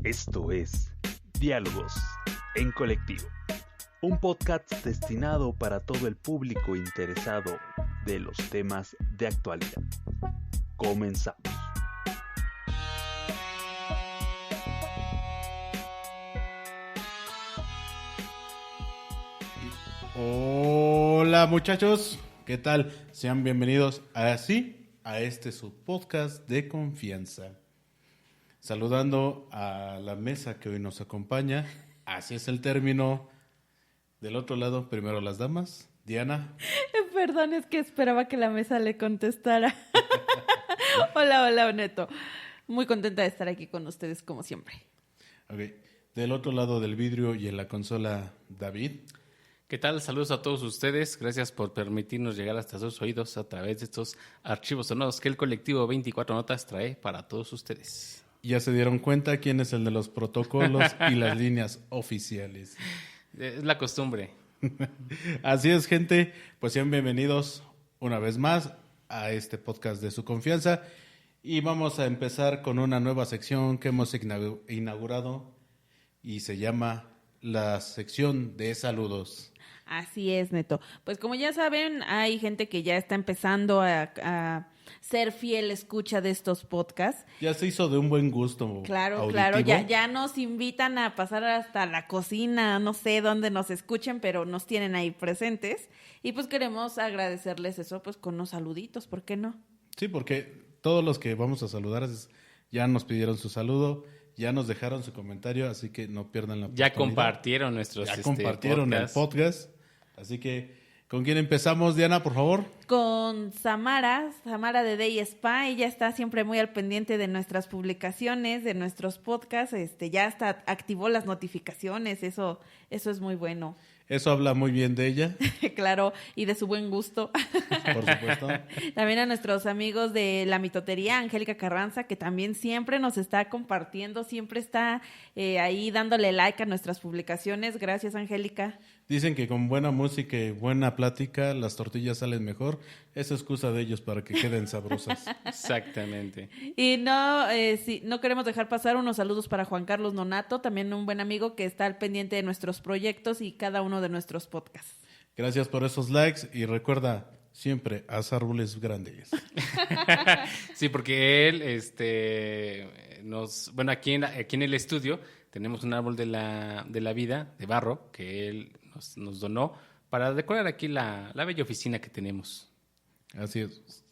Esto es Diálogos en Colectivo, un podcast destinado para todo el público interesado de los temas de actualidad. Comenzamos. Hola muchachos, ¿qué tal? Sean bienvenidos a este su podcast de confianza. Saludando a la mesa que hoy nos acompaña, así es el término. Del otro lado, primero las damas. Diana. Perdón, es que esperaba que la mesa le contestara. Hola, Neto. Muy contenta de estar aquí con ustedes, como siempre. Okay. Del otro lado del vidrio y en la consola, David. ¿Qué tal? Saludos a todos ustedes. Gracias por permitirnos llegar hasta sus oídos a través de estos archivos sonoros que el colectivo 24 Notas trae para todos ustedes. Ya se dieron cuenta quién es el de los protocolos y las líneas oficiales. Es la costumbre. Así es, gente. Pues sean bienvenidos una vez más a este podcast de su confianza. Y vamos a empezar con una nueva sección que hemos inaugurado y se llama la sección de saludos. Así es, Neto. Pues como ya saben, hay gente que ya está empezando a ser fiel escucha de estos podcasts. Ya se hizo de un buen gusto. Claro, auditivo. ya nos invitan a pasar hasta la cocina, no sé dónde nos escuchen, pero nos tienen ahí presentes. Y pues queremos agradecerles eso pues con unos saluditos, ¿por qué no? Sí, porque todos los que vamos a saludar ya nos pidieron su saludo, ya nos dejaron su comentario, así que no pierdan la oportunidad. Ya compartieron nuestros compartieron podcast. el podcast, así que ¿con quién empezamos, Diana, por favor? Con Samara de Day Spa. Ella está siempre muy al pendiente de nuestras publicaciones, de nuestros podcasts. Ya hasta activó las notificaciones. Eso es muy bueno. Eso habla muy bien de ella. Claro, y de su buen gusto. Por supuesto. También a nuestros amigos de la mitotería, Angélica Carranza, que también siempre nos está compartiendo, siempre está ahí dándole like a nuestras publicaciones. Gracias, Angélica. Dicen que con buena música y buena plática las tortillas salen mejor. Es excusa de ellos para que queden sabrosas. Exactamente. Y no queremos dejar pasar unos saludos para Juan Carlos Nonato, también un buen amigo que está al pendiente de nuestros proyectos y cada uno de nuestros podcasts. Gracias por esos likes y recuerda, siempre haz árboles grandes. Sí, porque él, aquí en el estudio tenemos un árbol de la vida, de barro, que él nos donó para decorar aquí la bella oficina que tenemos. Así es.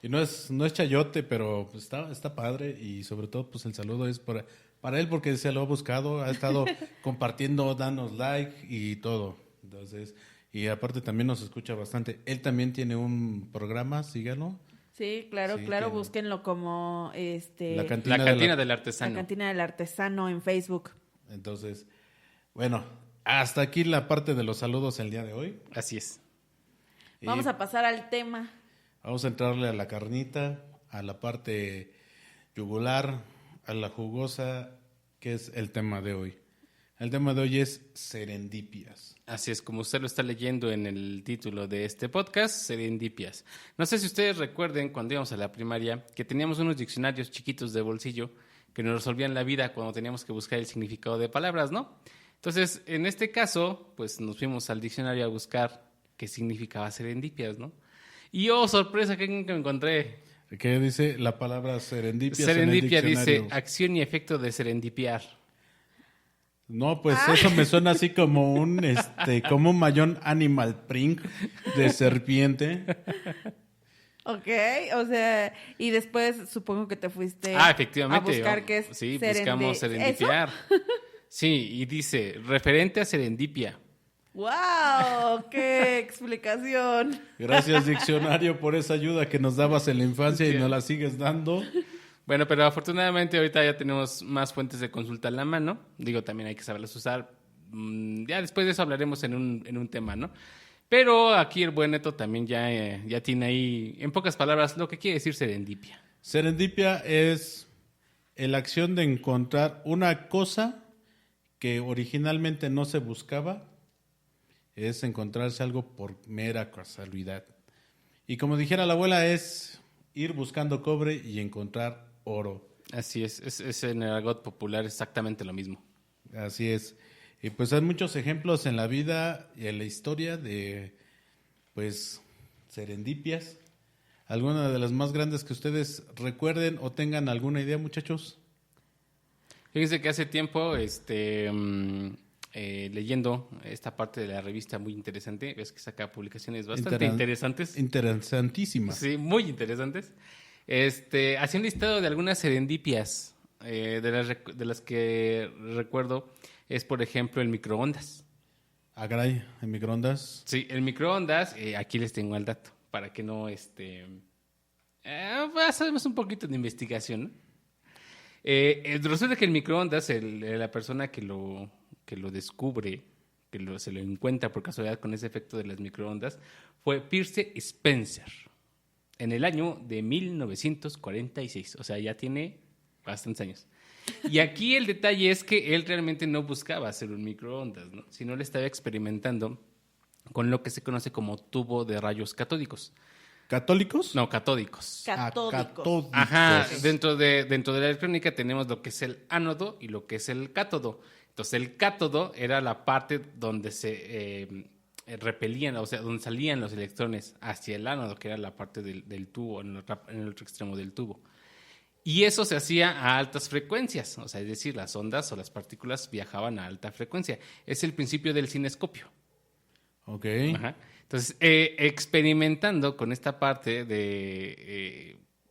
Y no es chayote, pero pues está padre y sobre todo pues el saludo es para él porque se lo ha buscado, ha estado compartiendo, danos like y todo. Entonces, y aparte también nos escucha bastante. Él también tiene un programa, síganlo. Sí, claro, búsquenlo como La cantina del artesano. La cantina del artesano en Facebook. Entonces, bueno, hasta aquí la parte de los saludos el día de hoy. Así es. Vamos a pasar al tema. Vamos a entrarle a la carnita, a la parte yugular, a la jugosa, que es el tema de hoy. El tema de hoy es serendipias. Así es, como usted lo está leyendo en el título de este podcast, serendipias. No sé si ustedes recuerden cuando íbamos a la primaria que teníamos unos diccionarios chiquitos de bolsillo que nos resolvían la vida cuando teníamos que buscar el significado de palabras, ¿no? Entonces, en este caso, pues nos fuimos al diccionario a buscar qué significaba serendipias, ¿no? Y sorpresa, ¿qué me encontré? ¿Qué dice la palabra serendipia? Serendipia dice acción y efecto de serendipiar. No, pues eso me suena así como como un mayón animal print de serpiente. Ok, o sea, y después supongo que te fuiste efectivamente, a buscar qué es sí, buscamos serendipiar. Sí, y dice, referente a serendipia. ¡Wow! ¡Qué explicación! Gracias, diccionario, por esa ayuda que nos dabas en la infancia y nos la sigues dando. Bueno, pero afortunadamente ahorita ya tenemos más fuentes de consulta en la mano. Digo, también hay que saberlas usar. Ya después de eso hablaremos en un tema, ¿no? Pero aquí el buen Neto también ya tiene ahí, en pocas palabras, lo que quiere decir serendipia. Serendipia es la acción de encontrar una cosa que originalmente no se buscaba. Es encontrarse algo por mera casualidad. Y como dijera la abuela, es ir buscando cobre y encontrar oro. Así es en el argot popular exactamente lo mismo. Así es. Y pues hay muchos ejemplos en la vida y en la historia de, pues, serendipias. ¿Alguna de las más grandes que ustedes recuerden o tengan alguna idea, muchachos? Fíjense que hace tiempo, leyendo esta parte de la revista muy interesante, ves que saca publicaciones bastante interesantes. Interesantísima. Sí, muy interesantes. Hacía un listado de algunas serendipias, de las que recuerdo, es por ejemplo el microondas. Ah, caray, en microondas. Sí, el microondas, aquí les tengo el dato, para que no, hacemos un poquito de investigación, ¿no? Resulta que el microondas, la persona que lo descubre, se lo encuentra por casualidad con ese efecto de las microondas, fue Pierce Spencer, en el año de 1946. O sea, ya tiene bastantes años. Y aquí el detalle es que él realmente no buscaba hacer un microondas, ¿no? Sino le estaba experimentando con lo que se conoce como tubo de rayos catódicos. ¿Católicos? No, catódicos. Catódicos. Ajá, dentro de la electrónica tenemos lo que es el ánodo y lo que es el cátodo. Entonces, el cátodo era la parte donde se repelían, o sea, donde salían los electrones hacia el ánodo, que era la parte del tubo, en el otro extremo del tubo. Y eso se hacía a altas frecuencias, o sea, es decir, las ondas o las partículas viajaban a alta frecuencia. Es el principio del cinescopio. Ok. Ajá. Entonces, experimentando con esta parte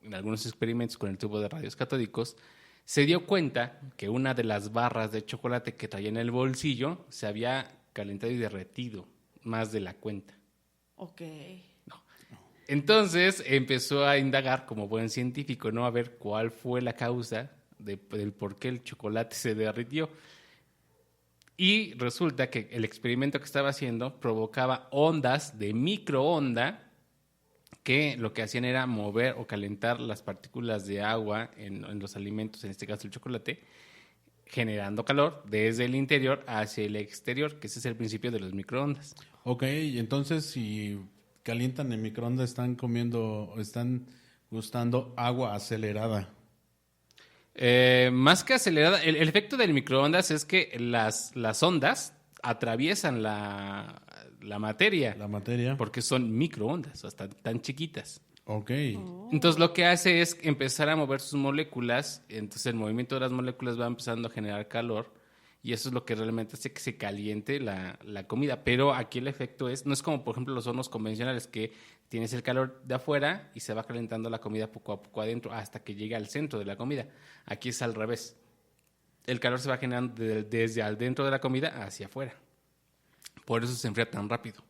en algunos experimentos con el tubo de rayos catódicos, se dio cuenta que una de las barras de chocolate que traía en el bolsillo se había calentado y derretido más de la cuenta. Ok. Entonces empezó a indagar como buen científico, ¿no? A ver cuál fue la causa del por qué el chocolate se derritió. Y resulta que el experimento que estaba haciendo provocaba ondas de microonda que lo que hacían era mover o calentar las partículas de agua en los alimentos, en este caso el chocolate, generando calor desde el interior hacia el exterior, que ese es el principio de los microondas. Ok, y entonces si calientan en microondas están gustando agua acelerada. Más que acelerada, el efecto del microondas es que las ondas atraviesan la materia. La materia. Porque son microondas, hasta tan chiquitas. Ok. Entonces lo que hace es empezar a mover sus moléculas, entonces el movimiento de las moléculas va empezando a generar calor y eso es lo que realmente hace que se caliente la comida. Pero aquí el efecto no es como por ejemplo los hornos convencionales que tienes el calor de afuera y se va calentando la comida poco a poco adentro hasta que llega al centro de la comida. Aquí es al revés. El calor se va generando desde adentro de la comida hacia afuera. Por eso se enfría tan rápido.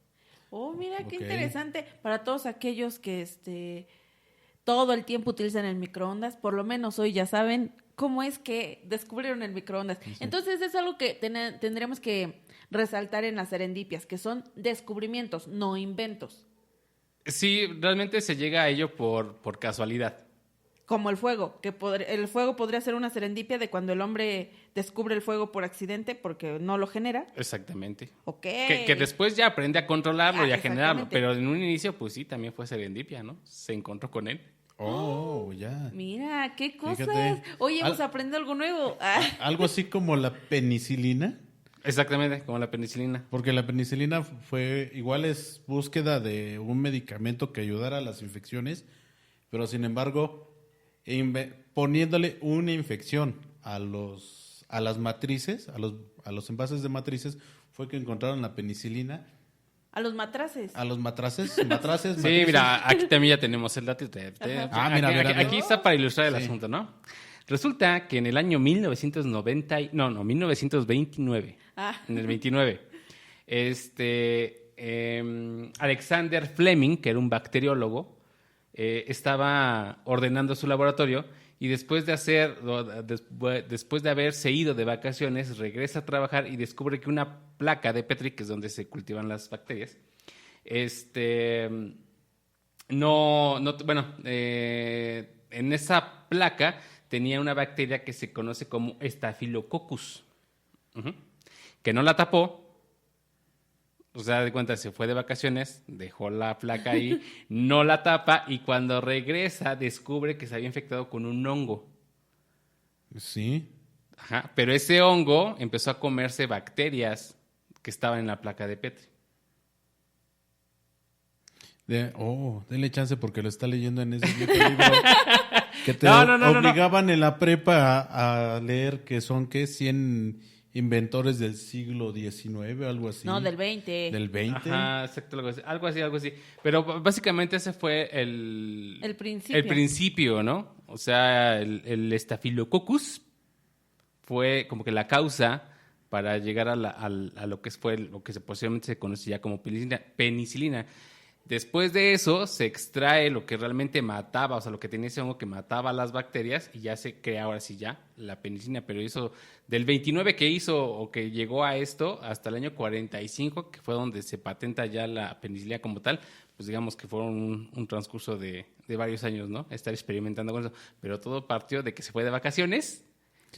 Oh, mira, qué Ok. interesante. Para todos aquellos que todo el tiempo utilizan el microondas, por lo menos hoy ya saben cómo es que descubrieron el microondas. Sí. Entonces es algo que tendremos que resaltar en las serendipias, que son descubrimientos, no inventos. Sí, realmente se llega a ello por casualidad. Como el fuego, el fuego podría ser una serendipia de cuando el hombre descubre el fuego por accidente porque no lo genera. Exactamente. Ok. Que después ya aprende a controlarlo y a generarlo, Exactamente. pero en un inicio pues sí, también fue serendipia, ¿no? Se encontró con él. Oh, ya. Mira, qué cosas. Fíjate. Oye, hemos aprendido algo nuevo. Ah. Algo así como la penicilina. Exactamente, como la penicilina. Porque la penicilina igual es búsqueda de un medicamento que ayudara a las infecciones, pero sin embargo, poniéndole una infección a las matrices, a los envases de matrices, fue que encontraron la penicilina. A los matraces. A los matraces. Sí, matrices. mira, aquí también ya tenemos el dato. Ah, mira, mira, mira. Aquí está para ilustrar el Sí. asunto, ¿no? Resulta que en el año 1929, Ah. en el 29, Alexander Fleming, que era un bacteriólogo, estaba ordenando su laboratorio y después de haberse ido de vacaciones, regresa a trabajar y descubre que una placa de Petri, que es donde se cultivan las bacterias, en esa placa tenía una bacteria que se conoce como Staphylococcus, que no la tapó. O sea, de cuenta, se fue de vacaciones, dejó la placa ahí, no la tapa y cuando regresa descubre que se había infectado con un hongo. Sí. Ajá, pero ese hongo empezó a comerse bacterias que estaban en la placa de Petri. Denle chance porque lo está leyendo en ese viejo libro que te No. obligaban en la prepa a leer que son, ¿qué? 100 inventores del siglo XIX, algo así. No, del 20. Del 20. Ajá, exacto, algo así. Pero básicamente ese fue El principio. el principio, ¿no? O sea, el Staphylococcus fue como que la causa para llegar a lo que fue lo que posiblemente se conocía como penicilina. Después de eso se extrae lo que realmente mataba, o sea, lo que tenía ese hongo que mataba a las bacterias y ya se crea ahora sí ya la penicilina. Pero eso, del 29 que hizo o que llegó a esto hasta el año 45, que fue donde se patenta ya la penicilina como tal, pues digamos que fueron un transcurso de varios años, ¿no? Estar experimentando con eso. Pero todo partió de que se fue de vacaciones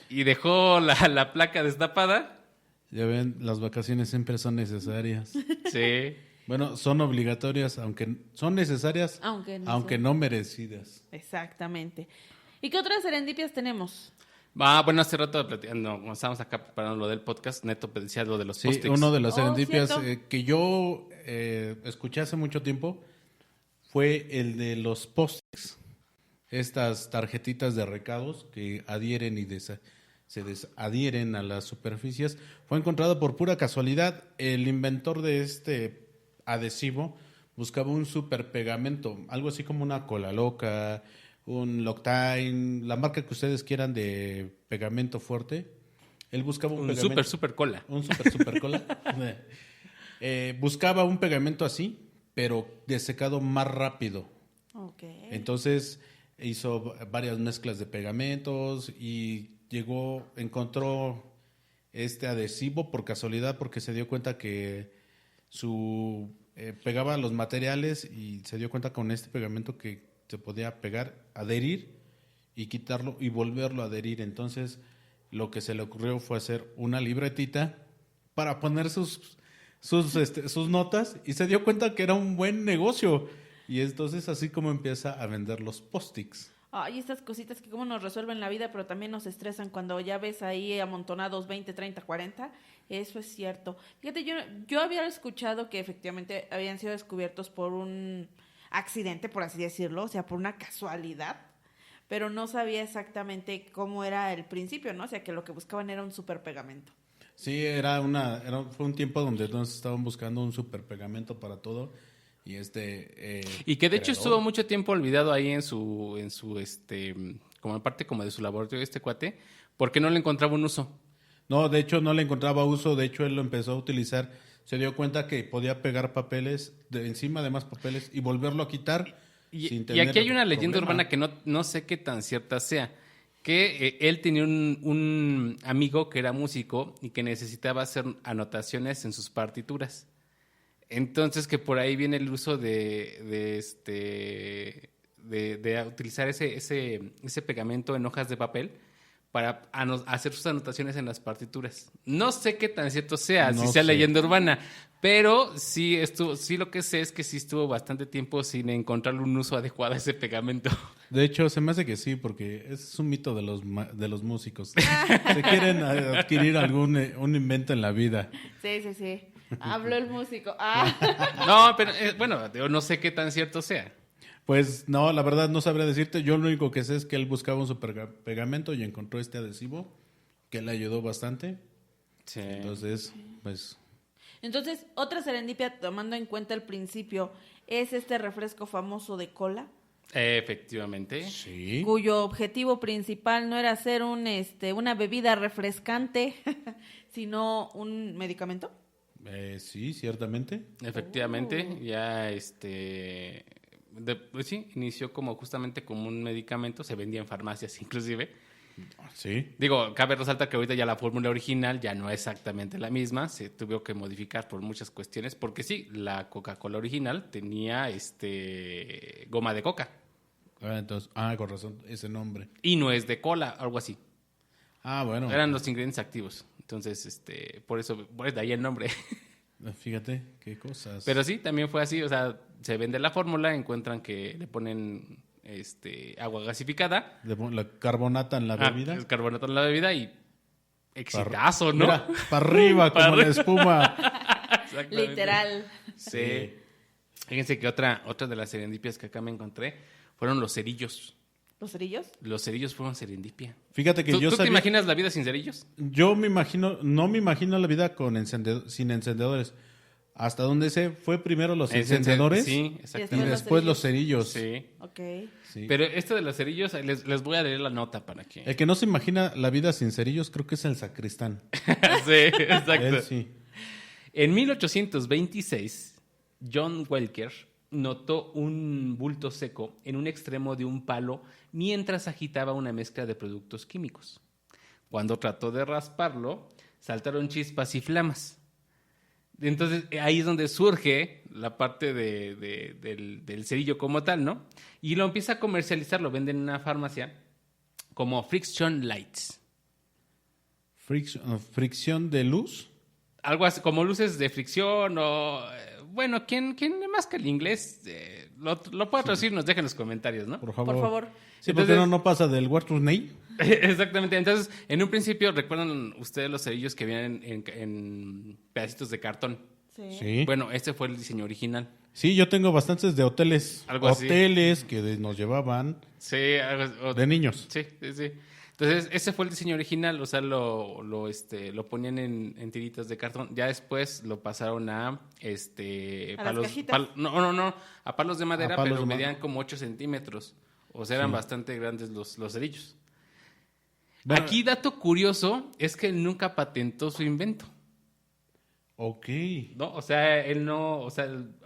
y dejó la placa destapada. Ya ven, las vacaciones siempre son necesarias. Sí. Bueno, son obligatorias, aunque son necesarias, Aunque no merecidas. Exactamente. ¿Y qué otras serendipias tenemos? Bueno, hace rato platicando, cuando estábamos acá preparando lo del podcast, Neto decía lo de los Sí, post-its. uno de las serendipias cierto. que yo escuché hace mucho tiempo fue el de los post-its. Estas tarjetitas de recados que adhieren y se desadhieren a las superficies. Fue encontrado por pura casualidad. El inventor de este adhesivo buscaba un super pegamento, algo así como una Cola Loca, un Loctite, la marca que ustedes quieran de pegamento fuerte. Él buscaba un pegamento. Super cola. Un super cola. Buscaba un pegamento así, pero desecado más rápido. Ok. Entonces hizo varias mezclas de pegamentos y encontró este adhesivo por casualidad porque se dio cuenta que pegaba los materiales y se dio cuenta con este pegamento que se podía pegar, adherir y quitarlo y volverlo a adherir. Entonces lo que se le ocurrió fue hacer una libretita para poner sus notas y se dio cuenta que era un buen negocio. Y entonces así como empieza a vender los post-its. Ay, estas cositas que como nos resuelven la vida, pero también nos estresan cuando ya ves ahí amontonados 20, 30, 40. Eso es cierto. Fíjate, yo había escuchado que efectivamente habían sido descubiertos por un accidente, por así decirlo, o sea, por una casualidad, pero no sabía exactamente cómo era el principio, ¿no? O sea, que lo que buscaban era un super pegamento. Sí, fue un tiempo donde nos estaban buscando un super pegamento para todo. Y que de hecho creador estuvo mucho tiempo olvidado ahí en su como parte como de su laboratorio este cuate, porque no le encontraba un uso. No, de hecho no le encontraba uso, de hecho él lo empezó a utilizar, se dio cuenta que podía pegar papeles encima de más papeles y volverlo a quitar sin Y tener aquí hay una leyenda problema. urbana que no sé qué tan cierta sea, que él tenía un amigo que era músico y que necesitaba hacer anotaciones en sus partituras. Entonces que por ahí viene el uso de utilizar ese pegamento en hojas de papel para hacer sus anotaciones en las partituras. No sé qué tan cierto sea, No si sea sé. leyenda urbana, pero sí lo que sé es que sí estuvo bastante tiempo sin encontrarle un uso adecuado a ese pegamento. De hecho, se me hace que sí, porque es un mito de los músicos. Se quieren adquirir un invento en la vida. Sí. Habló el músico. No, pero bueno, yo no sé qué tan cierto sea. Pues no, la verdad no sabría decirte. Yo lo único que sé es que él buscaba un super pegamento y encontró este adhesivo que le ayudó bastante. Sí. Entonces, pues Entonces, otra serendipia, tomando en cuenta el principio, es este refresco famoso de cola, Efectivamente. sí. cuyo objetivo principal no era ser una bebida refrescante, sino un medicamento. Sí, ciertamente. Efectivamente, ya pues sí, inició como justamente como un medicamento, se vendía en farmacias inclusive. Sí. Digo, cabe resaltar que ahorita ya la fórmula original ya no es exactamente la misma, se tuvo que modificar por muchas cuestiones, porque sí, la Coca-Cola original tenía goma de coca Entonces, con razón, ese nombre. y no es de cola, algo así. Bueno. Eran los ingredientes activos. Entonces, por eso de ahí el nombre. Fíjate qué cosas. Pero sí, también fue así, o sea, se vende la fórmula, encuentran que le ponen agua gasificada. La carbonata en la bebida. El carbonato en la bebida y exitazo, ¿no? Mira, para arriba, como la espuma. Exactamente. Literal. Sí. Fíjense que otra de las serendipias que acá me encontré fueron los cerillos. ¿Los cerillos? Los cerillos fueron serendipia. Fíjate que ¿Tú te imaginas la vida sin cerillos? Yo no me imagino la vida sin encendedores. Hasta donde sé, fue primero los encendedores Sí, y exactamente. después los cerillos. Sí. Ok. Sí. Pero esto de los cerillos, les voy a leer la nota para que... El que no se imagina la vida sin cerillos creo que es el sacristán. Sí, exacto. Él sí. En 1826, John Welker notó un bulto seco en un extremo de un palo mientras agitaba una mezcla de productos químicos. Cuando trató de rasparlo, saltaron chispas y flamas. Entonces, ahí es donde surge la parte del cerillo como tal, ¿no? Y lo empieza a comercializar, lo venden en una farmacia como Friction Lights. Fricción de luz. Algo así, como luces de fricción o... Bueno, ¿quién más que el inglés lo pueda traducir? Nos dejen en los comentarios, ¿no? Por favor. Por favor. Sí, Entonces- porque no pasa del Waterloo. Exactamente. Entonces, en un principio, ¿recuerdan ustedes los cerillos que vienen en pedacitos de cartón? Sí. Sí. Bueno, este fue el diseño original. Sí, yo tengo bastantes de hoteles. Algo así. Hoteles que nos llevaban Sí, de niños. sí. Entonces, ese fue el diseño original, o sea, lo ponían en tiritas de cartón. Ya después lo pasaron a ¿A las palos, cajitas? no, a palos de madera, A palos pero de medían como 8 centímetros. O sea, eran bastante grandes los cerillos. Bueno, Aquí, dato curioso, es que él nunca patentó su invento, ok. ¿no? O sea,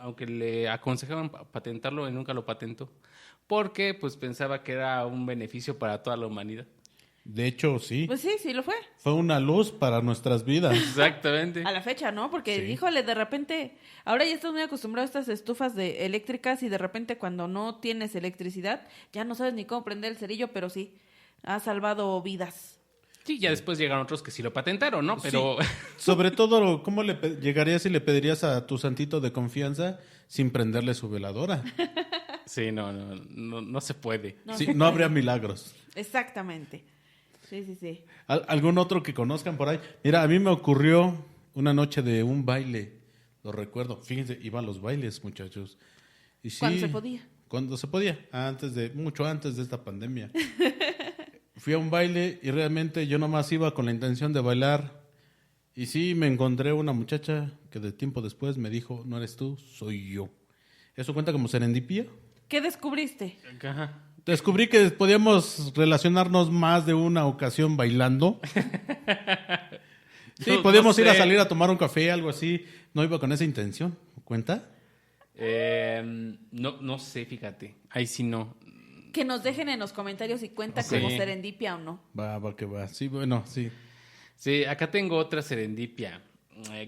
aunque le aconsejaban patentarlo, él nunca lo patentó. Porque, pues, pensaba que era un beneficio para toda la humanidad. De hecho, sí. Pues sí lo fue. Fue una luz para nuestras vidas. Exactamente. A la fecha, ¿no? Porque, Sí. híjole, de repente, ahora ya estás muy acostumbrado a estas estufas eléctricas y de repente cuando no tienes electricidad, ya no sabes ni cómo prender el cerillo, pero sí, ha salvado vidas. Sí, ya después llegaron otros que sí lo patentaron, ¿no? Pero Sí. Sobre todo, ¿cómo llegarías y le pedirías a tu santito de confianza sin prenderle su veladora? sí, no se puede. No. Sí, no habría milagros. Exactamente. Sí. ¿Algún otro que conozcan por ahí? Mira, a mí me ocurrió una noche de un baile. Lo recuerdo. Fíjense, iban los bailes, muchachos. Y sí, Cuando se podía. Cuando se podía. Mucho antes de esta pandemia. Fui a un baile y realmente yo nomás iba con la intención de bailar. Y sí, me encontré una muchacha que de tiempo después me dijo, no eres tú, soy yo. ¿Eso cuenta como serendipia? ¿Qué descubriste? Ajá. Descubrí que podíamos relacionarnos más de una ocasión bailando. Sí, No podíamos ir a sé. salir a tomar un café, algo así. No iba con esa intención. ¿Cuenta? No sé, fíjate. Ahí sí no. Que nos dejen en los comentarios si cuenta Sí. como serendipia o no. Va que va. Sí, bueno, sí. Sí, acá tengo otra serendipia.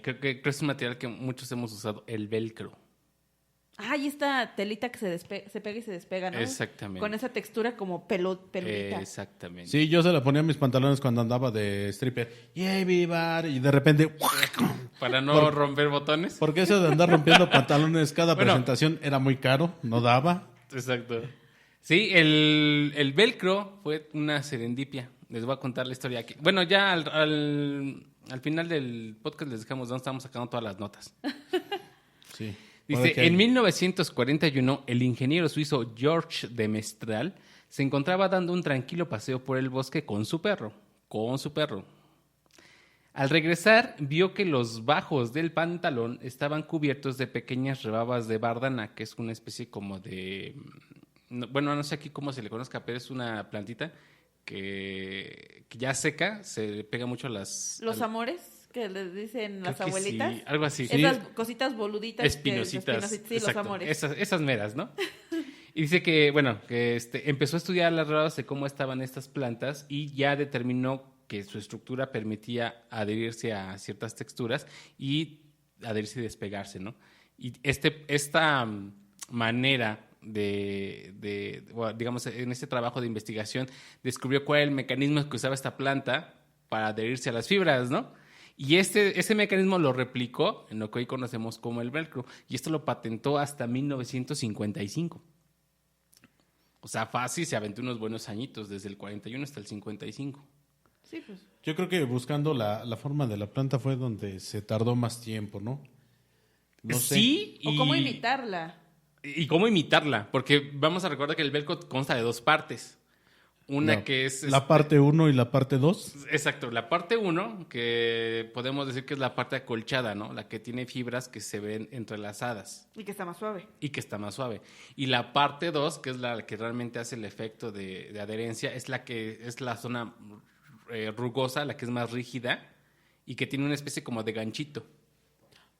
Creo que es un material que muchos hemos usado, el velcro. Ah, y esta telita que se pega y se despega, ¿no? Exactamente. Con esa textura como peludita. Exactamente. Sí, yo se la ponía a mis pantalones cuando andaba de stripper. ¡Yay, vivar! Y de repente... Para no romper botones. Porque eso de andar rompiendo pantalones cada Bueno. presentación era muy caro. No daba. Exacto. Sí, el velcro fue una serendipia. Les voy a contar la historia aquí. Bueno, ya al final del podcast les dejamos dónde estamos sacando todas las notas. Sí. Dice, en 1941, el ingeniero suizo George de Mestral se encontraba dando un tranquilo paseo por el bosque con su perro. Al regresar, vio que los bajos del pantalón estaban cubiertos de pequeñas rebabas de bardana, que es una especie como de... Bueno, no sé aquí cómo se le conozca, pero es una plantita que ya seca, se le pega mucho a las... Los amores que les dicen las Creo que abuelitas. sí, algo así. Esas cositas boluditas. Espinositas. Sí, exacto. los amores. Esas meras, ¿no? Y dice que, bueno, que empezó a estudiar las ramas de cómo estaban estas plantas y ya determinó que su estructura permitía adherirse a ciertas texturas y adherirse y despegarse, ¿no? Y esta manera digamos, en este trabajo de investigación, descubrió cuál era el mecanismo que usaba esta planta para adherirse a las fibras, ¿no? Y ese mecanismo lo replicó en lo que hoy conocemos como el velcro. Y esto lo patentó hasta 1955. O sea, fácil se aventó unos buenos añitos, desde el 41 hasta el 55. Sí, pues. Yo creo que buscando la forma de la planta fue donde se tardó más tiempo, ¿no? No sé. Sí, O cómo imitarla. y cómo imitarla, porque vamos a recordar que el velcro consta de dos partes. Una La- que es... La parte 1 y la parte 2. Exacto, la parte 1, que podemos decir que es la parte acolchada, ¿no? La que tiene fibras que se ven entrelazadas Y que está más suave. y que está más suave. Y la parte 2, que es la que realmente hace el efecto de adherencia, es la que es la zona rugosa, la que es más rígida y que tiene una especie como de ganchito.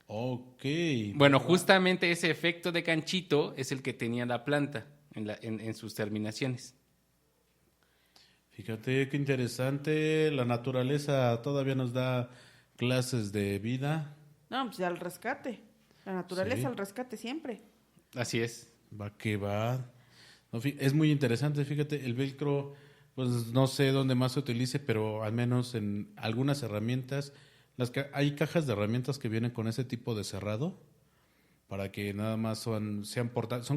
Ok. Bueno, justamente ese efecto de ganchito es el que tenía la planta en sus terminaciones. Fíjate qué interesante. La naturaleza todavía nos da clases de vida. No, pues al rescate. La naturaleza Sí. al rescate siempre. Así es. Va que va. No, es muy interesante, fíjate, el velcro, pues no sé dónde más se utilice, pero al menos en algunas herramientas, hay cajas de herramientas que vienen con ese tipo de cerrado, para que nada más son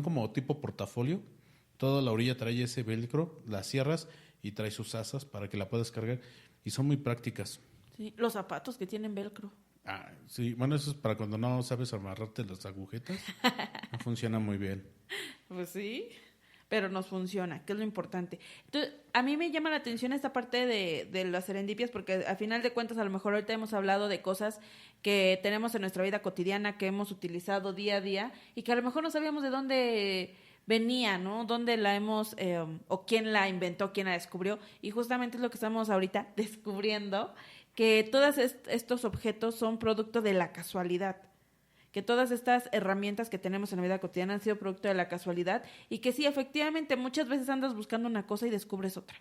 como tipo portafolio. Toda la orilla trae ese velcro, las cierras y trae sus asas para que la puedas cargar y son muy prácticas. Sí. Los zapatos que tienen velcro. Ah, sí, bueno, eso es para cuando no sabes amarrarte las agujetas. No funciona muy bien. Pues sí, pero nos funciona, que es lo importante. Entonces, a mí me llama la atención esta parte de las serendipias, porque al final de cuentas, a lo mejor ahorita hemos hablado de cosas que tenemos en nuestra vida cotidiana, que hemos utilizado día a día, y que a lo mejor no sabíamos de dónde venía, ¿no? Dónde la hemos, o quién la inventó, quién la descubrió, y justamente es lo que estamos ahorita descubriendo, que todos estos objetos son producto de la casualidad, que todas estas herramientas que tenemos en la vida cotidiana han sido producto de la casualidad y que sí, efectivamente, muchas veces andas buscando una cosa y descubres otra.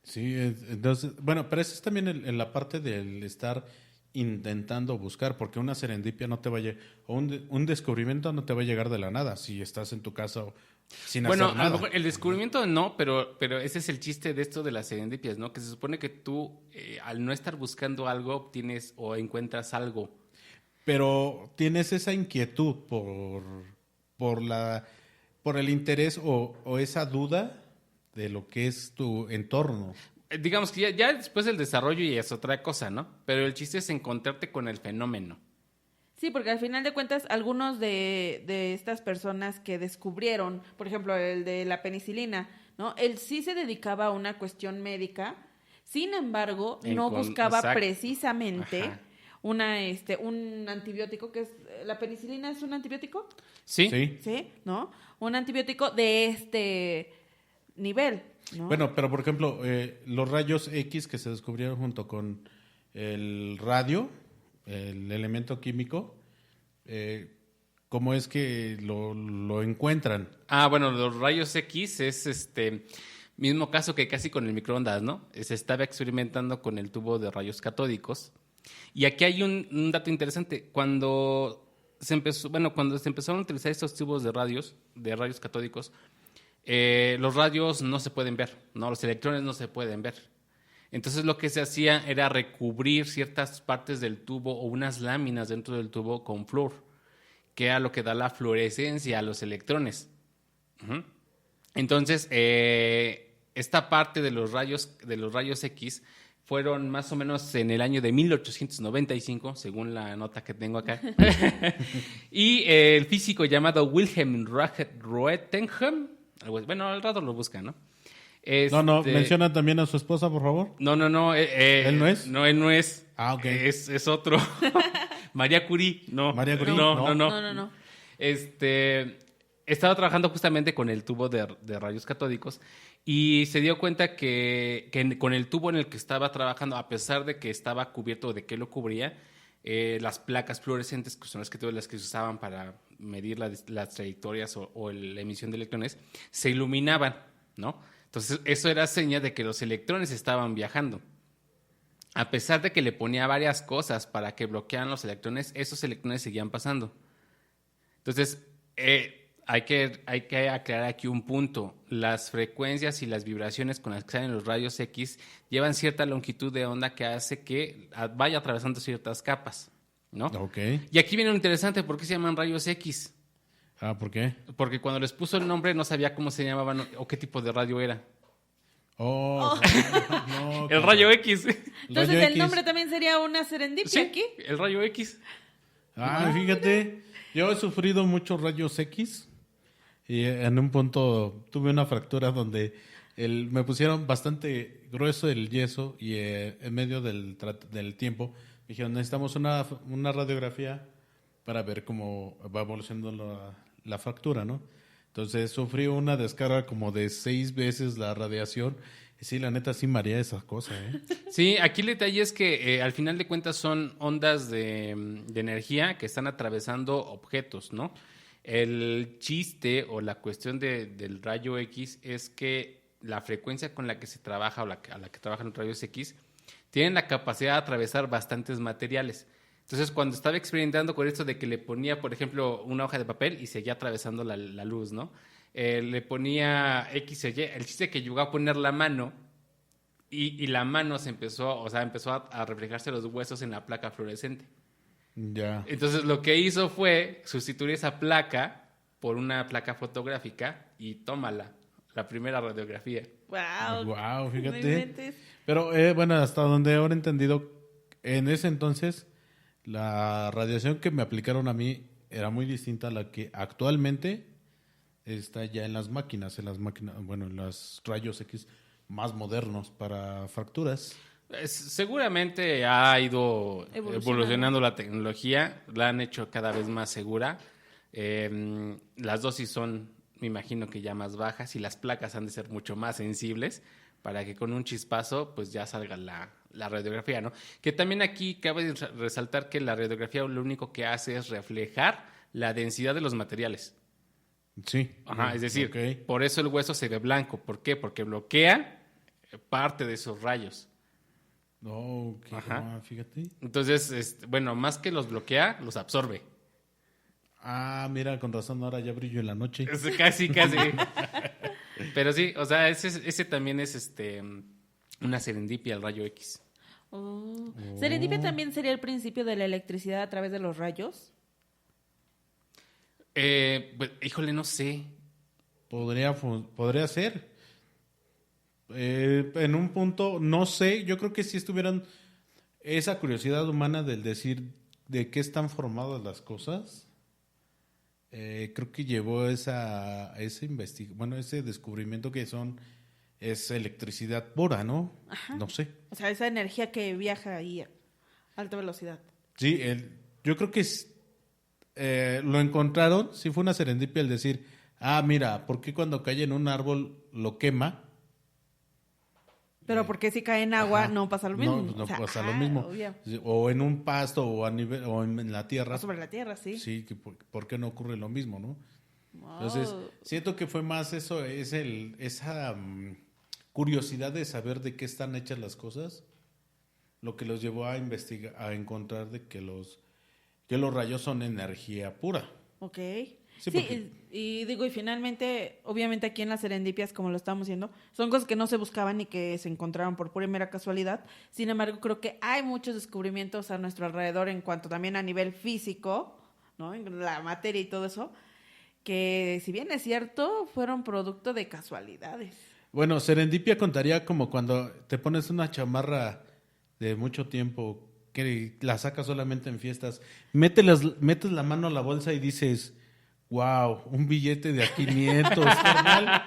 Sí, entonces, bueno, pero eso es también en la parte del estar intentando buscar, porque una serendipia no te vaya, o un descubrimiento no te va a llegar de la nada si estás en tu casa o sin Bueno, hacer a nada. lo mejor el descubrimiento no, pero ese es el chiste de esto de las serendipias, ¿no? Que se supone que tú, al no estar buscando algo, obtienes o encuentras algo. Pero tienes esa inquietud por el interés o esa duda de lo que es tu entorno. Digamos que ya después del desarrollo ya es otra cosa, ¿no? Pero el chiste es encontrarte con el fenómeno. Sí, porque al final de cuentas, algunos de estas personas que descubrieron, por ejemplo, el de la penicilina, ¿no? Él sí se dedicaba a una cuestión médica, sin embargo, no buscaba exacto. precisamente Ajá. un antibiótico, que es, ¿la penicilina es un antibiótico? ¿Sí? ¿Sí? ¿No? Un antibiótico de este nivel, ¿no? Bueno, pero por ejemplo, los rayos X que se descubrieron junto con el radio, el elemento químico, ¿cómo es que lo encuentran? Ah, bueno, los rayos X es mismo caso que casi con el microondas, ¿no? Se estaba experimentando con el tubo de rayos catódicos. Y aquí hay un dato interesante. Cuando se empezaron a utilizar estos tubos de rayos catódicos, los radios no se pueden ver, ¿no? Los electrones no se pueden ver. Entonces lo que se hacía era recubrir ciertas partes del tubo o unas láminas dentro del tubo con flúor, que era lo que da la fluorescencia a los electrones. Uh-huh. Entonces, esta parte de los rayos X fueron más o menos en el año de 1895, según la nota que tengo acá. Y el físico llamado Wilhelm Röntgen, bueno, al rato lo busca, ¿no? No, menciona también a su esposa, por favor. No. ¿Él no es? No, él no es. Ah, ok. Es otro. María Curie, no. María Curie, No. Estaba trabajando justamente con el tubo de rayos catódicos y se dio cuenta que con el tubo en el que estaba trabajando, a pesar de que estaba cubierto, de que lo cubría, las placas fluorescentes, que son las que se usaban para medir las trayectorias o la emisión de electrones, se iluminaban, ¿no? Entonces, eso era seña de que los electrones estaban viajando. A pesar de que le ponía varias cosas para que bloquearan los electrones, esos electrones seguían pasando. Entonces, hay que aclarar aquí un punto. Las frecuencias y las vibraciones con las que salen los rayos X llevan cierta longitud de onda que hace que vaya atravesando ciertas capas, ¿no? Ok. Y aquí viene lo interesante, ¿por qué se llaman rayos X? Ah, ¿por qué? Porque cuando les puso el nombre no sabía cómo se llamaban o qué tipo de radio era. Oh, no, El rayo X. Entonces Rayo el X. nombre también sería una serendipia Sí, aquí. el rayo X. Ah, fíjate, yo he sufrido muchos rayos X y en un punto tuve una fractura donde me pusieron bastante grueso el yeso y en medio del tiempo dijeron, necesitamos una radiografía para ver cómo va evolucionando la fractura, ¿no? Entonces sufrí una descarga como de 6 veces la radiación y sí, la neta sí maría esa cosa, ¿eh? Sí, aquí el detalle es que al final de cuentas son ondas de energía que están atravesando objetos, ¿no? El chiste o la cuestión del rayo X es que la frecuencia con la que se trabaja o a la que trabajan los rayos X tienen la capacidad de atravesar bastantes materiales. Entonces, cuando estaba experimentando con esto de que le ponía, por ejemplo, una hoja de papel y seguía atravesando la luz, ¿no? Le ponía X o Y, el chiste es que llegó a poner la mano y la mano empezó a reflejarse los huesos en la placa fluorescente. Ya. Entonces, lo que hizo fue sustituir esa placa por una placa fotográfica y tómala, la primera radiografía. Wow. Wow, No fíjate. inventes. Pero bueno, hasta donde ahora he entendido, en ese entonces la radiación que me aplicaron a mí era muy distinta a la que actualmente está ya en las máquinas, bueno, en los rayos X más modernos para fracturas. Seguramente ha ido evolucionando la tecnología, la han hecho cada vez más segura. Las dosis son, me imagino que ya más bajas y las placas han de ser mucho más sensibles para que con un chispazo pues ya salga la radiografía, ¿no? Que también aquí cabe resaltar que la radiografía lo único que hace es reflejar la densidad de los materiales. Sí. Ajá, es decir, Ok. por eso el hueso se ve blanco. ¿Por qué? Porque bloquea parte de esos rayos. No, Ajá. fíjate. Entonces, bueno, más que los bloquea, los absorbe. Ah, mira, con razón ahora ya brillo en la noche. Casi. Pero sí, o sea, ese también es una serendipia, el rayo X. Oh. ¿Serendipia también sería el principio de la electricidad a través de los rayos? Pues, híjole, no sé. Podría ser. En un punto, no sé, yo creo que si estuvieran esa curiosidad humana del decir de qué están formadas las cosas, creo que llevó ese descubrimiento que es electricidad pura, ¿no? Ajá. No sé. O sea, esa energía que viaja ahí a alta velocidad. Sí, yo creo que lo encontraron, sí fue una serendipia el decir, mira, ¿por qué cuando cae en un árbol lo quema? Pero porque si cae en agua Ajá. no pasa lo mismo. No O sea, pasa lo mismo. obvio. O en un pasto o o en la tierra. O sobre la tierra, sí. Sí, que ¿por qué no ocurre lo mismo, no? Wow. Entonces, siento que fue más eso, esa curiosidad de saber de qué están hechas las cosas, lo que los llevó a investigar, a encontrar de que los rayos son energía pura. Ok. Sí, Sí, porque- y digo, y finalmente, obviamente aquí en las serendipias, como lo estamos haciendo, son cosas que no se buscaban y que se encontraron por pura y mera casualidad. Sin embargo, creo que hay muchos descubrimientos a nuestro alrededor en cuanto también a nivel físico, ¿no? En la materia y todo eso, que si bien es cierto, fueron producto de casualidades. Bueno, serendipia contaría como cuando te pones una chamarra de mucho tiempo que la sacas solamente en fiestas, metes la mano a la bolsa y dices, wow, un billete de a 500, carnal.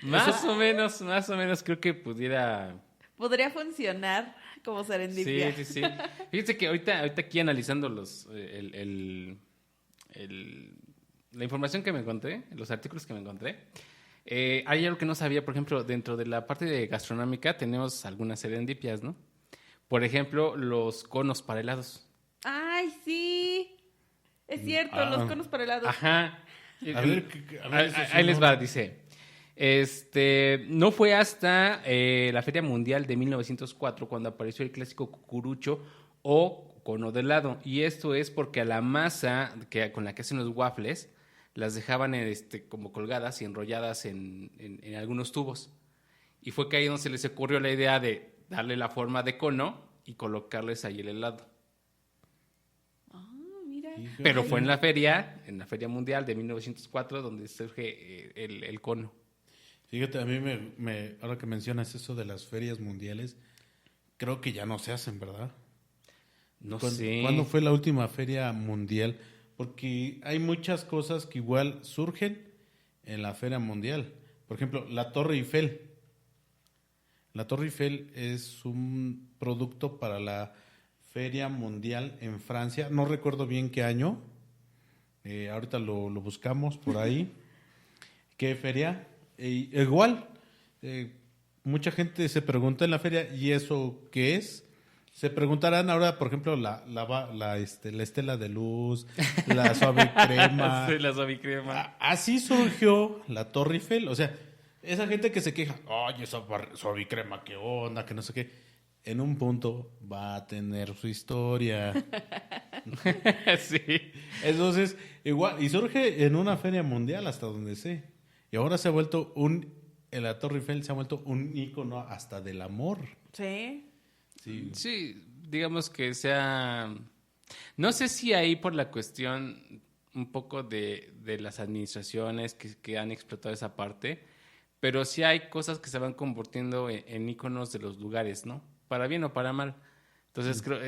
Más o menos creo que pudiera... Podría funcionar como serendipia. Sí. Fíjense que ahorita aquí analizando la información que me encontré, los artículos que me encontré, hay algo que no sabía. Por ejemplo, dentro de la parte de gastronómica tenemos algunas serendipias, ¿no? Por ejemplo, los conos para helados. ¡Ay, sí! Es cierto, los conos para helados. Ajá. A ver, eso sí, Ahí les no. va, dice. No fue hasta la Feria Mundial de 1904 cuando apareció el clásico cucurucho o cono de helado. Y esto es porque a la masa con la que hacen los waffles las dejaban como colgadas y enrolladas en algunos tubos. Y fue que ahí donde se les ocurrió la idea de darle la forma de cono y colocarles ahí el helado. Ah, mira. Híjole. Pero fue en la Feria Mundial de 1904, donde surge el cono. Fíjate, a mí ahora que mencionas eso de las ferias mundiales, creo que ya no se hacen, ¿verdad? No ¿Cuándo, sé. ¿Cuándo fue la última feria mundial? Porque hay muchas cosas que igual surgen en la feria mundial. Por ejemplo, la Torre Eiffel. La Torre Eiffel es un producto para la feria mundial en Francia. No recuerdo bien qué año. Ahorita lo buscamos por ahí. ¿Qué feria? Igual, mucha gente se pregunta en la feria, ¿y eso qué es? Se preguntarán ahora, por ejemplo, la estela de luz, la suave crema. Sí, la suavicrema. Así surgió la Torre Eiffel. O sea, esa gente que se queja, oye, esa suave crema, qué onda, que no sé qué. En un punto va a tener su historia. Sí. Entonces, igual, y surge en una feria mundial hasta donde sé. Y ahora se ha vuelto en la Torre Eiffel se ha vuelto un ícono hasta del amor. Sí. Sí. Sí, digamos que sea... No sé si ahí por la cuestión un poco de las administraciones que han explotado esa parte, pero sí hay cosas que se van convirtiendo en íconos de los lugares, ¿no? Para bien o para mal. Entonces, creo,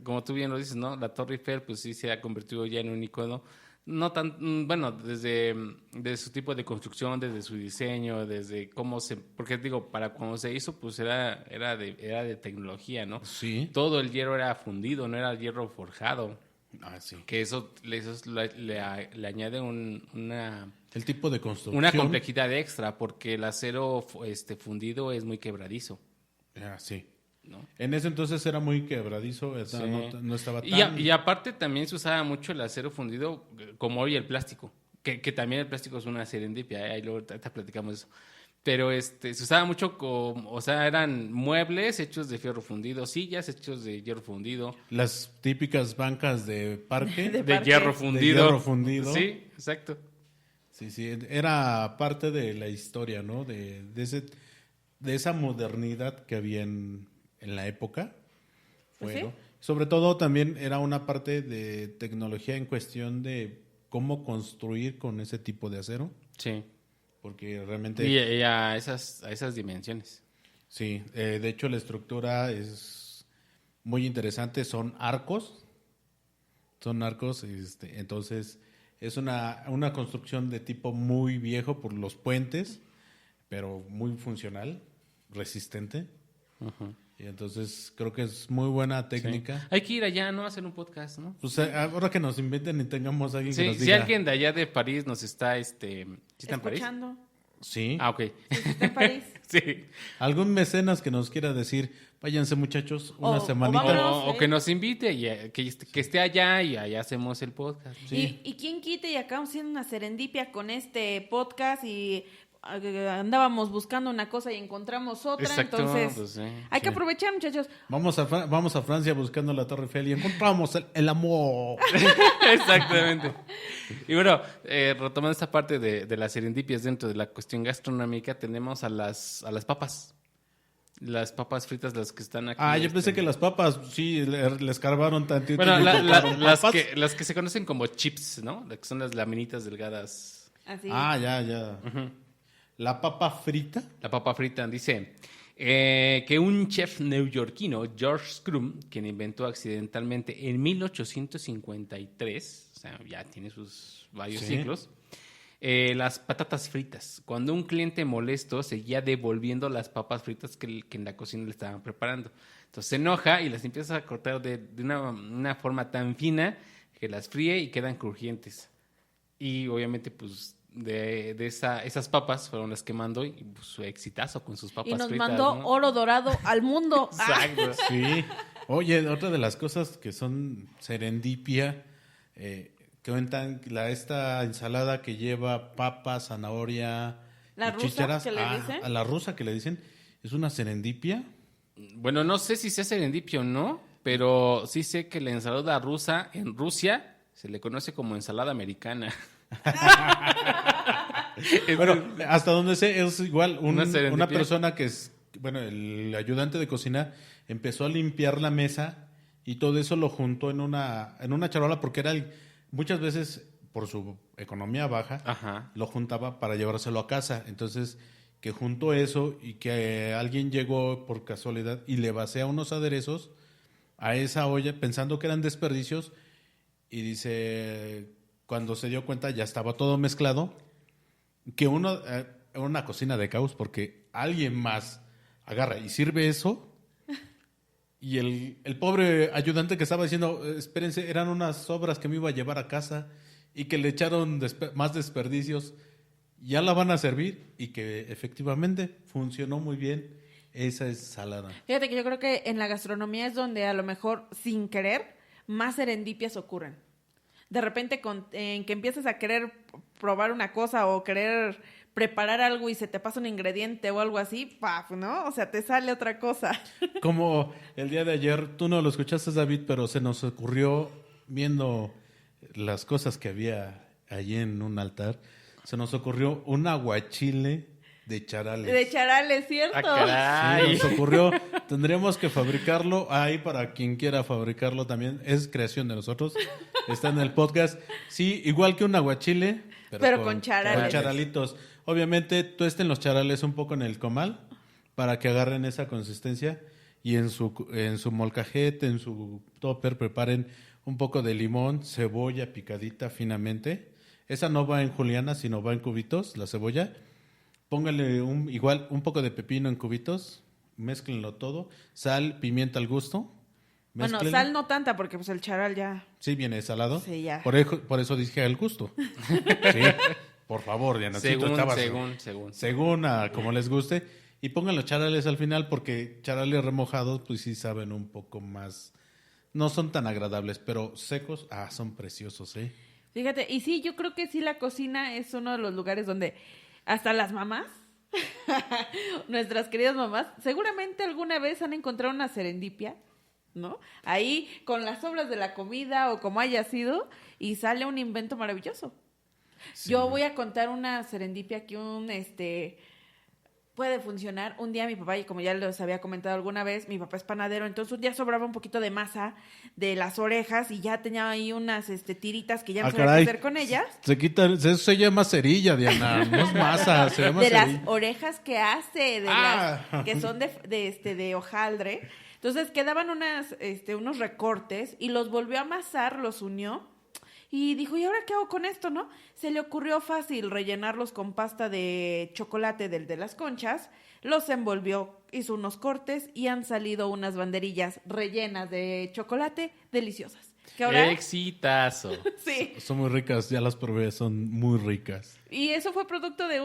como tú bien lo dices, ¿no? La Torre Eiffel, pues sí se ha convertido ya en un ícono. No tan, bueno, desde su tipo de construcción, desde su diseño, desde cómo porque digo, para cuando se hizo, pues era de tecnología, ¿no? Sí. Todo el hierro era fundido, no era hierro forjado. Ah, sí. Que eso le añade una El tipo de construcción. una complejidad extra, porque el acero fundido es muy quebradizo, Ah, sí. ¿no? En ese entonces era muy quebradizo, Sí. no estaba tan... Y aparte también se usaba mucho el acero fundido, como hoy el plástico, que también el plástico es una serendipia, ahí luego ahorita platicamos eso. Pero se usaba mucho o sea, eran muebles hechos de fierro fundido, sillas hechos de hierro fundido, Las típicas bancas de parque. De de parque. hierro fundido. hierro fundido. Sí, exacto. Sí, sí, era parte de la historia, ¿no? De esa modernidad que había en la época. Pues Bueno, sí. sobre todo también era una parte de tecnología en cuestión de cómo construir con ese tipo de acero, Sí. porque realmente... Y a esas dimensiones. Sí, de hecho la estructura es muy interesante, son arcos, entonces es una construcción de tipo muy viejo por los puentes, pero muy funcional, resistente, y entonces creo que es muy buena técnica. Sí. Hay que ir allá, ¿no? A hacer un podcast, ¿no? Pues ahora que nos inventen y tengamos a alguien que Sí, nos si diga... alguien de allá de París nos está, ¿sí está en París? Escuchando. Sí, Ah, ok. Sí, está en París. Sí. algún mecenas que nos quiera decir, váyanse muchachos, una O semanita. vámonos. O que nos invite y que esté allá y allá hacemos el podcast. Sí. ¿Y quién quite y acabamos haciendo una serendipia con este podcast y andábamos buscando una cosa y encontramos otra? Exacto, Entonces, pues, sí. hay que aprovechar, muchachos. Vamos a Francia buscando la Torre Eiffel y encontramos el amor. Exactamente. Y bueno, retomando esta parte de las serendipias dentro de la cuestión gastronómica, tenemos a las papas. Las papas fritas, las que están aquí. Ah, yo pensé que las papas, sí, le escarbaron tantito. Bueno, y le tocaron las papas. las que se conocen como chips, ¿no? Las que son las laminitas delgadas. Así. Ah, ya. La papa frita. La papa frita dice que un chef neoyorquino, George Scrum, quien inventó accidentalmente en 1853, o sea, ya tiene sus varios Sí. siglos, las patatas fritas. Cuando un cliente molesto seguía devolviendo las papas fritas que en la cocina le estaban preparando. Entonces se enoja y las empieza a cortar de una forma tan fina que las fríe y quedan crujientes. Y obviamente, pues, esas papas fueron las que mandó y pues, su exitazo con sus papas Y nos fritas, mandó ¿no? oro dorado al mundo. Exacto. Sí. Oye, otra de las cosas que son serendipia, cuentan esta ensalada que lleva papa, zanahoria ¿La y rusa chícharas. que le dicen? A la rusa que le dicen, es una serendipia. Bueno, no sé si sea serendipio o no, pero sí sé que la ensalada rusa en Rusia se le conoce como ensalada americana. Bueno, hasta donde sé, es igual Una serendipia. una persona que es, bueno, el ayudante de cocina empezó a limpiar la mesa y todo eso lo juntó en una charola porque muchas veces por su economía baja Ajá. lo juntaba para llevárselo a casa. Entonces, que juntó eso y que alguien llegó por casualidad y le vacía unos aderezos a esa olla pensando que eran desperdicios y dice, cuando se dio cuenta ya estaba todo mezclado, que una cocina de caos porque alguien más agarra y sirve eso y el pobre ayudante que estaba diciendo, espérense, eran unas sobras que me iba a llevar a casa y que le echaron más desperdicios, ya la van a servir y que efectivamente funcionó muy bien esa ensalada. Fíjate que yo creo que en la gastronomía es donde a lo mejor sin querer más serendipias ocurren. De repente en que empiezas a querer probar una cosa o querer preparar algo y se te pasa un ingrediente o algo así, ¡paf!, ¿no? O sea, te sale otra cosa. Como el día de ayer, tú no lo escuchaste, David, pero se nos ocurrió viendo las cosas que había allí en un altar, se nos ocurrió un aguachile de charales. De charales, ¿cierto? Ah, Sí, caray. nos ocurrió, tendríamos que fabricarlo, ahí para quien quiera fabricarlo también, es creación de nosotros, está en el podcast, sí, igual que un aguachile, Pero con charales. con charalitos. Obviamente tuesten los charales un poco en el comal para que agarren esa consistencia y en su molcajete, en su topper preparen un poco de limón, cebolla picadita finamente. Esa no va en juliana, sino va en cubitos, la cebolla. Póngale igual un poco de pepino en cubitos, mézclenlo todo, sal, pimienta al gusto. Bueno, mézclenlo. sal no tanta porque pues el charal ya... Sí, viene salado. Sí, ya. Por eso dije al gusto. Sí, por favor, Dianacito. Según a como les guste. Y pongan los charales al final porque charales remojados pues sí saben un poco más... No son tan agradables, pero secos, son preciosos, ¿eh? Fíjate, y sí, yo creo que sí la cocina es uno de los lugares donde hasta las mamás, nuestras queridas mamás, seguramente alguna vez han encontrado una serendipia, ¿no? Ahí con las sobras de la comida o como haya sido y sale un invento maravilloso. Sí. Yo voy a contar una serendipia que puede funcionar. Un día mi papá, y como ya les había comentado alguna vez, mi papá es panadero, entonces un día sobraba un poquito de masa de las orejas y ya tenía ahí unas tiritas que ya no sabía qué hacer con ellas. Eso se llama cerilla, Diana, no es masa, se llama De las cerilla. orejas que hace, que son de hojaldre. Entonces quedaban unos recortes y los volvió a amasar, los unió. Y dijo, ¿y ahora qué hago con esto, no? Se le ocurrió fácil rellenarlos con pasta de chocolate del de las conchas, los envolvió, hizo unos cortes y han salido unas banderillas rellenas de chocolate deliciosas. ¿Qué ahora? Exitazo. Sí. Son muy ricas, ya las probé, son muy ricas. Y eso fue producto de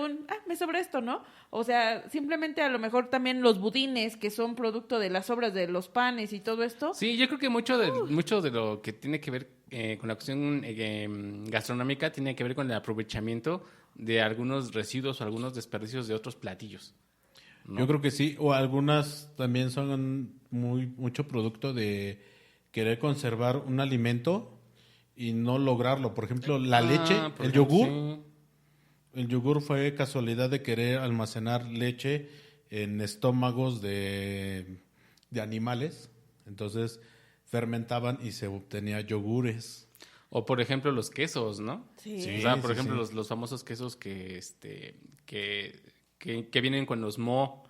me sobra esto, ¿no? O sea, simplemente a lo mejor también los budines, que son producto de las sobras de los panes y todo esto. Sí, yo creo que mucho de lo que tiene que ver con la cuestión gastronómica tiene que ver con el aprovechamiento de algunos residuos o algunos desperdicios de otros platillos, ¿no? Yo creo que sí, o algunas también son mucho producto de querer conservar un alimento y no lograrlo. Por ejemplo, la leche, por el ejemplo, yogur. sí. El yogur fue casualidad de querer almacenar leche en estómagos de animales. Entonces fermentaban y se obtenía yogures. O por ejemplo los quesos, ¿no? Sí. Sí. O sea, por ejemplo, los famosos quesos que vienen con los mo,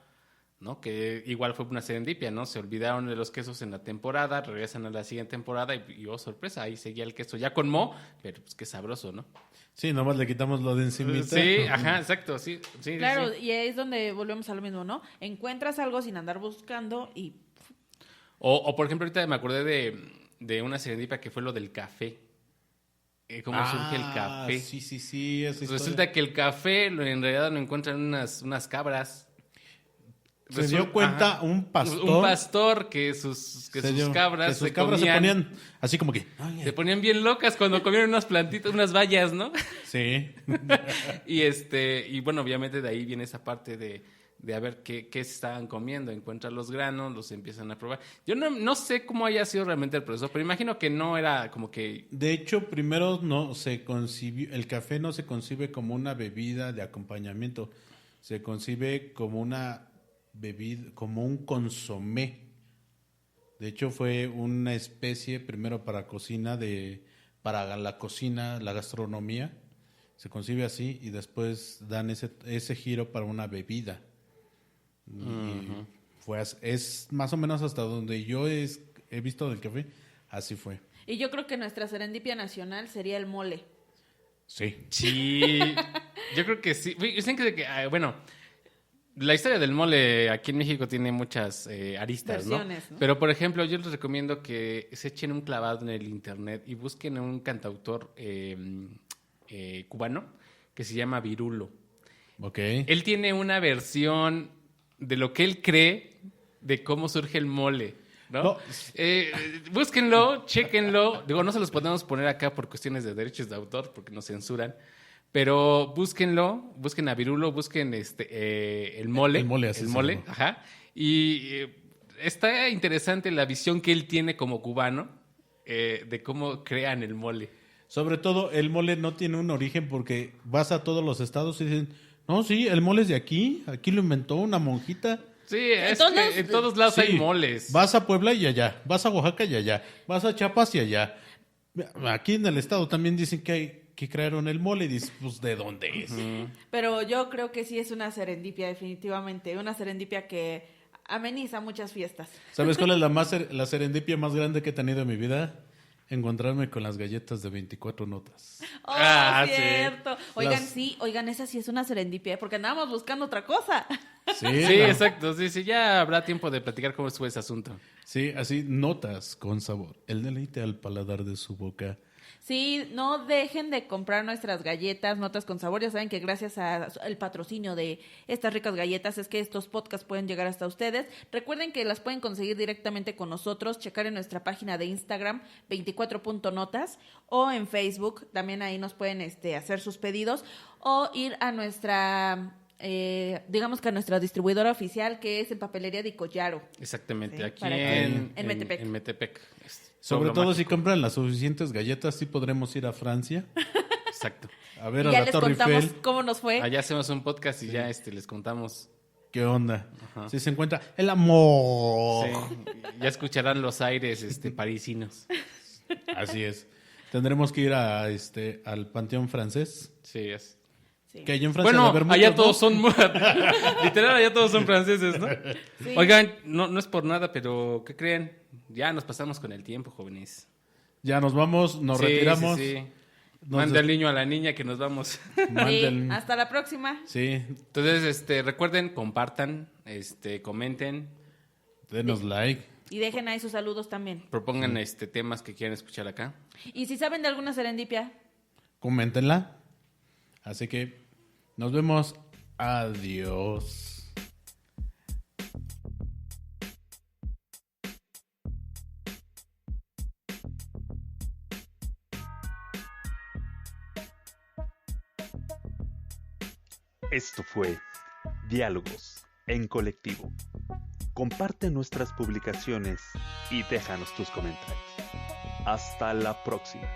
¿no? Que igual fue una serendipia, ¿no? Se olvidaron de los quesos en la temporada, regresan a la siguiente temporada y oh, sorpresa, ahí seguía el queso ya con mo, pero pues qué sabroso, ¿no? Sí, nomás le quitamos lo de encimita. Sí, ajá, exacto, sí. Claro, Sí. y es donde volvemos a lo mismo, ¿no? Encuentras algo sin andar buscando y... O por ejemplo, ahorita me acordé de una serendipia que fue lo del café. ¿Cómo surge el café? Sí, esa historia. Resulta que el café en realidad lo encuentran unas cabras. Se dio cuenta Ajá. un pastor. Un pastor que sus cabras se comían, se ponían así como que... se ponían bien locas cuando comieron unas plantitas, unas bayas, ¿no? Sí. Y bueno, obviamente de ahí viene esa parte de a ver qué se estaban comiendo. Encuentran los granos, los empiezan a probar. Yo no sé cómo haya sido realmente el proceso, pero imagino que no era como que... De hecho, primero no se concibió, el café no se concibe como una bebida de acompañamiento, se concibe como una bebida, como un consomé. De hecho, fue una especie primero para para la cocina, la gastronomía. Se concibe así y después dan ese giro para una bebida. Y es más o menos hasta donde yo he visto del café, así fue. Y yo creo que nuestra serendipia nacional sería el mole. Sí. Sí, yo creo que sí. Dicen bueno, la historia del mole aquí en México tiene muchas aristas, Versiones, ¿no? ¿no? Pero, por ejemplo, yo les recomiendo que se echen un clavado en el internet y busquen a un cantautor cubano que se llama Virulo. Ok. Él tiene una versión de lo que él cree de cómo surge el mole, ¿no? No. Búsquenlo, chéquenlo. Digo, no se los podemos poner acá por cuestiones de derechos de autor, porque nos censuran. Pero búsquenlo, busquen a Virulo, busquen el mole. El mole, así el se mole, llama. ajá. Y está interesante la visión que él tiene como cubano de cómo crean el mole. Sobre todo, el mole no tiene un origen porque vas a todos los estados y dicen, no, sí, el mole es de aquí lo inventó una monjita. Sí, es todos que lados- en todos lados Sí. hay moles. Vas a Puebla y allá, vas a Oaxaca y allá, vas a Chiapas y allá. Aquí en el estado también dicen que crearon el mole y dices, pues, ¿de dónde es? Pero yo creo que sí es una serendipia, definitivamente. Una serendipia que ameniza muchas fiestas. ¿Sabes cuál es la serendipia más grande que he tenido en mi vida? Encontrarme con las galletas de 24 notas. ¡Oh, Sí. cierto! Oigan, Las- oigan, esa sí es una serendipia, porque andábamos buscando otra cosa. Sí, Sí, exacto. Sí, ya habrá tiempo de platicar cómo estuvo ese asunto. Sí, así, notas con sabor. El deleite al paladar de su boca. Sí, no dejen de comprar nuestras galletas, notas con sabor. Ya saben que gracias al patrocinio de estas ricas galletas es que estos podcasts pueden llegar hasta ustedes. Recuerden que las pueden conseguir directamente con nosotros, checar en nuestra página de Instagram 24.notas o en Facebook, también ahí nos pueden hacer sus pedidos o ir a nuestra, digamos que a nuestra distribuidora oficial que es en Papelería de Collaro. Exactamente, Sí, aquí para en Metepec. En Metepec. Es Sobre pueblo todo si mágico. compran las suficientes galletas, sí podremos ir a Francia Exacto. a ver Y a ya la les Torre contamos Eiffel. cómo nos fue. Allá hacemos un podcast y ya les contamos. ¿Qué onda? Ajá. Si se encuentra el amor. Sí, ya escucharán los aires parisinos. Así es. Tendremos que ir al Panteón Francés. Sí, es. Sí. Que allá en Francia Bueno, debe haber muchos, allá ¿no? todos son literal, allá todos son franceses, ¿no? Sí. Oigan, no es por nada, pero ¿qué creen? Ya nos pasamos con el tiempo, jóvenes. Ya nos vamos, nos Sí, retiramos. Sí, sí. Nos Manda des- al niño a la niña que nos vamos. Manden- Sí, hasta la próxima. Sí, Entonces, recuerden, compartan, comenten, denos like. Y dejen ahí sus saludos también. propongan temas que quieran escuchar acá. Y si saben de alguna serendipia, Coméntenla. Así que nos vemos. Adiós. Esto fue Diálogos en Colectivo. Comparte nuestras publicaciones y déjanos tus comentarios. Hasta la próxima.